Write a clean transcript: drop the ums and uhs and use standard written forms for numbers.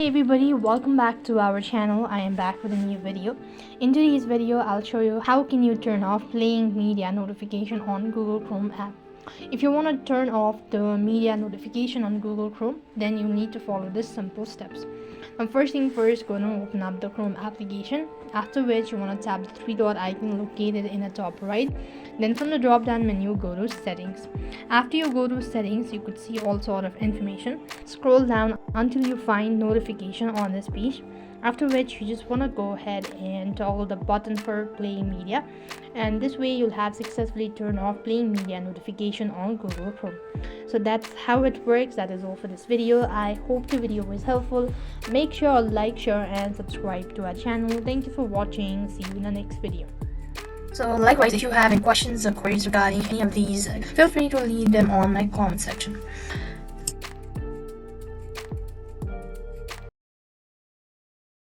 Hey everybody, welcome back to our channel. I am back with a new video. In today's video, I'll show you how can you turn off playing media notification on Google Chrome app. If you want to turn off the media notification on Google Chrome, then you need to follow these simple steps. Now first thing first, go and open up the Chrome application, after which you want to tap the three dot icon located in the top right. Then from the drop down menu, go to settings. After you go to settings, you could see all sort of information. Scroll down until you find notification on this page, after which you just want to go ahead and toggle the button for playing media, and this way you'll have successfully turned off playing media notification on Google Chrome. So that's how it works. That is all for this video. I hope the video was helpful. Make sure to like, share and subscribe to our channel. Thank you for watching. See you in the next video. So likewise, if you have any questions or queries regarding any of these, feel free to leave them on my comment section.